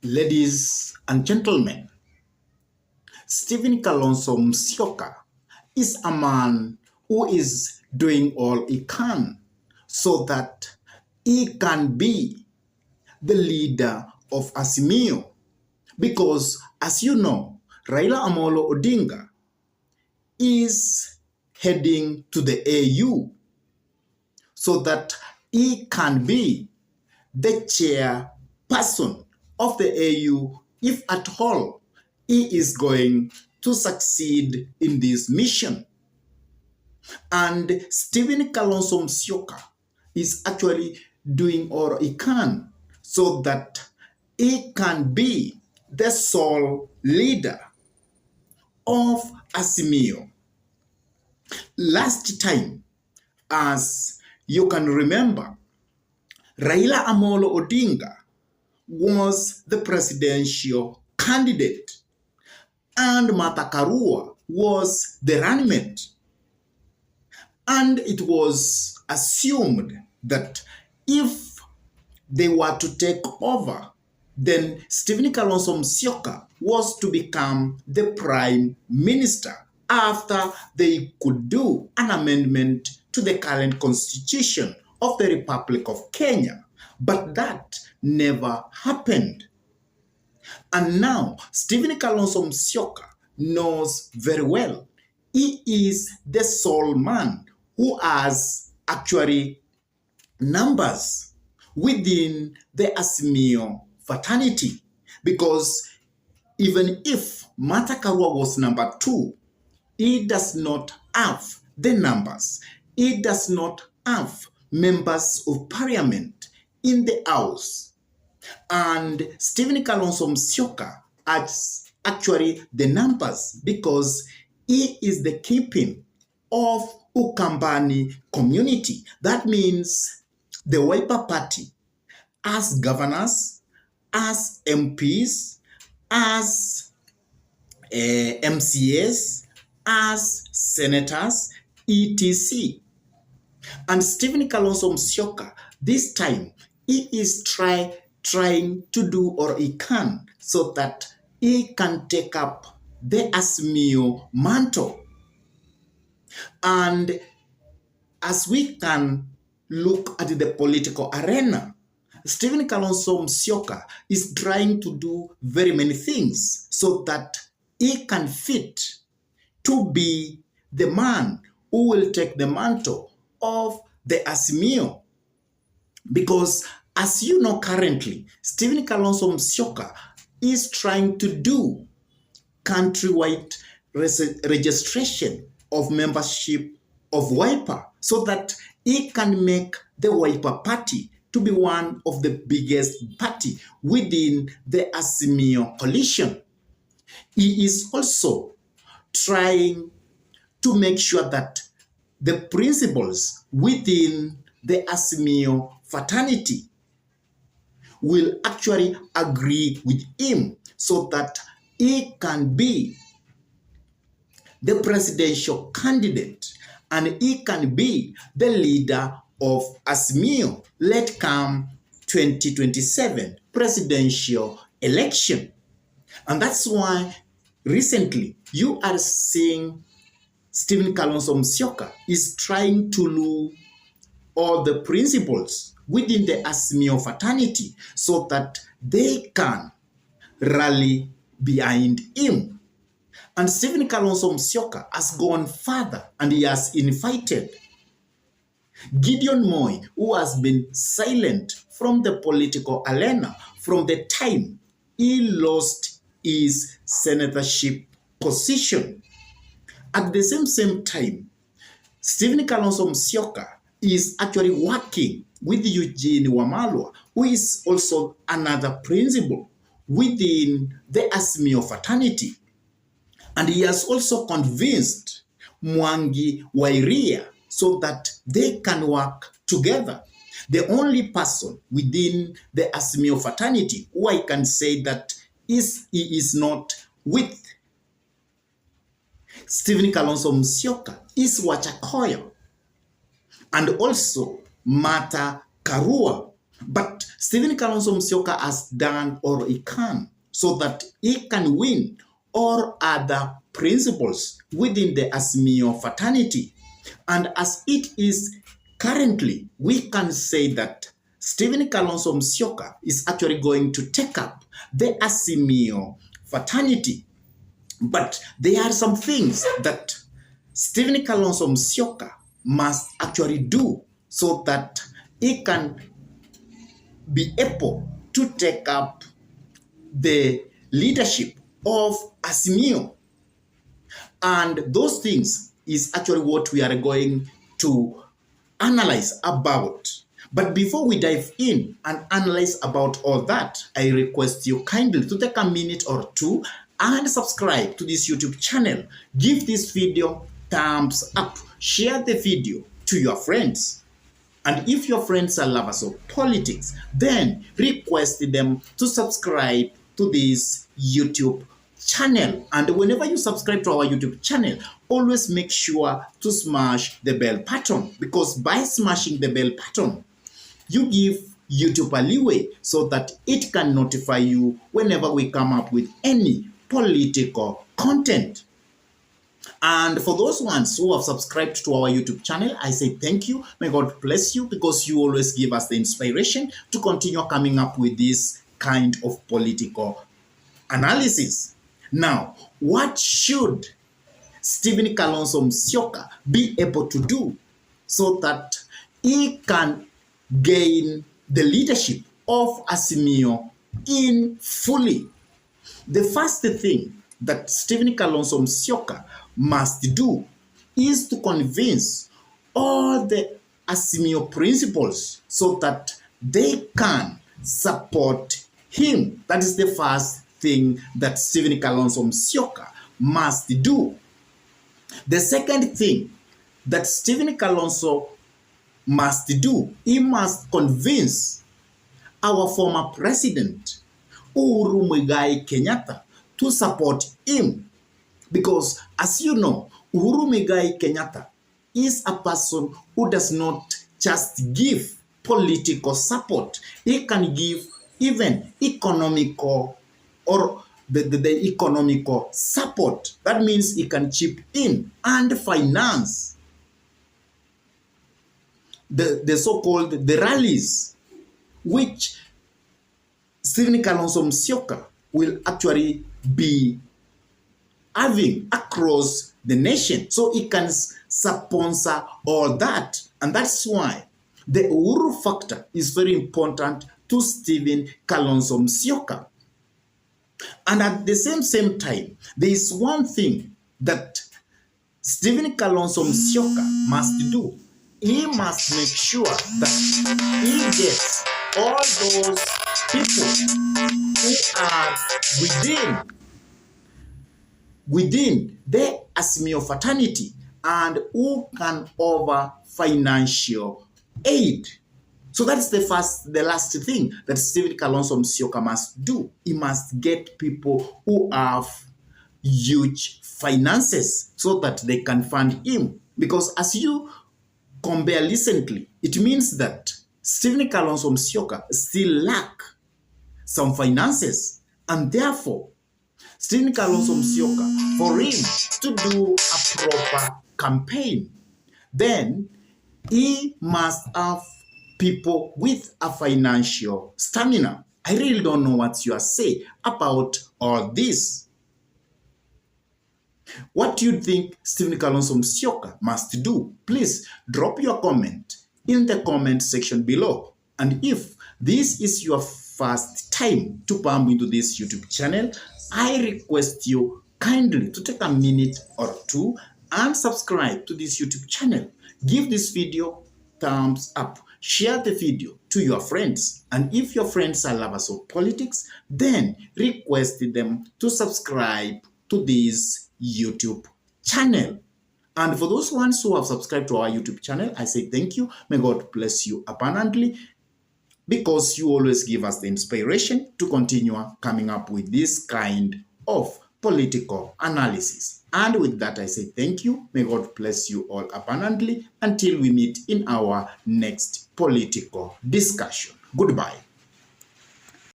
Ladies and gentlemen, Stephen Kalonzo Musyoka is a man who is doing all he can so that he can be the leader of Azimio. Because, as you know, Raila Amolo Odinga is heading to the AU so that he can be the chairperson of the AU if at all he is going to succeed in this mission. And Stephen Kalonzo Musyoka is actually doing all he can so that he can be the sole leader of Azimio. Last time, as you can remember, Raila Amolo Odinga was the presidential candidate and Martha Karua was the running mate. And it was assumed that if they were to take over, then Stephen Kalonzo Musyoka was to become the prime minister after they could do an amendment to the current constitution of the Republic of Kenya. But that never happened. And now, Stephen Kalonzo Musyoka knows very well he is the sole man who has actually numbers within the Azimio fraternity. Because even if Martha Karua was number 2, he does not have the numbers. He does not have members of parliament in the house. And Stephen Kalonzo Musyoka has actually the numbers because he is the kingpin of Ukambani community. That means the Wiper Party as governors, as MPs, as MCAs, as senators, etc. And Stephen Kalonzo Musyoka, this time, he is trying to do all he can so that he can take up the Azimio mantle. And as we can look at the political arena, Stephen Kalonzo Musyoka is trying to do very many things so that he can fit to be the man who will take the mantle of the Azimio. Because as you know currently, Stephen Kalonzo Musyoka is trying to do countrywide registration of membership of Wiper so that he can make the Wiper Party to be one of the biggest party within the Azimio coalition. He is also trying to make sure that the principles within the Azimio fraternity will actually agree with him so that he can be the presidential candidate and he can be the leader of Azimio. Let come 2027 presidential election. And that's why recently you are seeing Stephen Kalonzo Musyoka is trying to lose all the principles within the Azimio fraternity so that they can rally behind him. And Stephen Kalonzo Musyoka has gone further and he has invited Gideon Moi, who has been silent from the political arena from the time he lost his senatorship position. At the same time, Stephen Kalonzo Musyoka is actually working with Eugene Wamalwa, who is also another principal within the Azimio fraternity. And he has also convinced Mwangi Wairia so that they can work together. The only person within the Azimio fraternity who I can say that he is not with Stephen Kalonzo Musyoka is Wachakoyo and also Martha Karua. But Stephen Kalonzo Musyoka has done all he can so that he can win all other principles within the Azimio fraternity. And as it is currently, we can say that Stephen Kalonzo Musyoka is actually going to take up the Azimio fraternity. But there are some things that Stephen Kalonzo Musyoka must actually do so that he can be able to take up the leadership of Azimio. And those things is actually what we are going to analyze about. But before we dive in and analyze about all that, I request you kindly to take a minute or two and subscribe to this YouTube channel. Give this video thumbs up. Share the video to your friends. And if your friends are lovers of politics, then request them to subscribe to this YouTube channel. And whenever you subscribe to our YouTube channel, always make sure to smash the bell button, because by smashing the bell button, you give YouTube a leeway so that it can notify you whenever we come up with any political content. And for those ones who have subscribed to our YouTube channel, I say thank you. May God bless you, because you always give us the inspiration to continue coming up with this kind of political analysis. Now, what should Stephen Kalonzo Musyoka be able to do so that he can gain the leadership of Azimio in fully? The first thing that Stephen Kalonzo Musyoka must do is to convince all the Azimio principals so that they can support him. That is the first thing that Stephen Kalonzo Musyoka must do. The second thing that Stephen Kalonzo must do, he must convince our former president, Uhuru Muigai Kenyatta, to support him. Because, as you know, Uhuru Muigai Kenyatta is a person who does not just give political support. He can give even economical or the economical support. That means he can chip in and finance the so-called the rallies, which Stephen Kalonzo Musyoka will actually be having across the nation. So he can sponsor all that. And that's why the Uhuru factor is very important to Stephen Kalonzo Musyoka. And at the same time, there is one thing that Stephen Kalonzo Musyoka must do. He must make sure that he gets all those people who are within the Azimio fraternity and who can offer financial aid. So that's the last thing that Stephen Kalonzo Musyoka must do. He must get people who have huge finances so that they can fund him. Because as you compare recently, it means that Stephen Kalonzo Musyoka still lack some finances, and therefore Stephen Kalonzo Musyoka, for him to do a proper campaign, then he must have people with a financial stamina. I really don't know what you are saying about all this. What do you think Stephen Kalonzo Musyoka must do? Please drop your comment in the comment section below. And if this is your first time to come into this YouTube channel, I request you kindly to take a minute or two and subscribe to this YouTube channel. Give this video thumbs up. Share the video to your friends. And if your friends are lovers of politics, then request them to subscribe to this YouTube channel. And for those ones who have subscribed to our YouTube channel, I say thank you. May God bless you abundantly, because you always give us the inspiration to continue coming up with this kind of political analysis. And with that, I say thank you. May God bless you all abundantly until we meet in our next political discussion. Goodbye.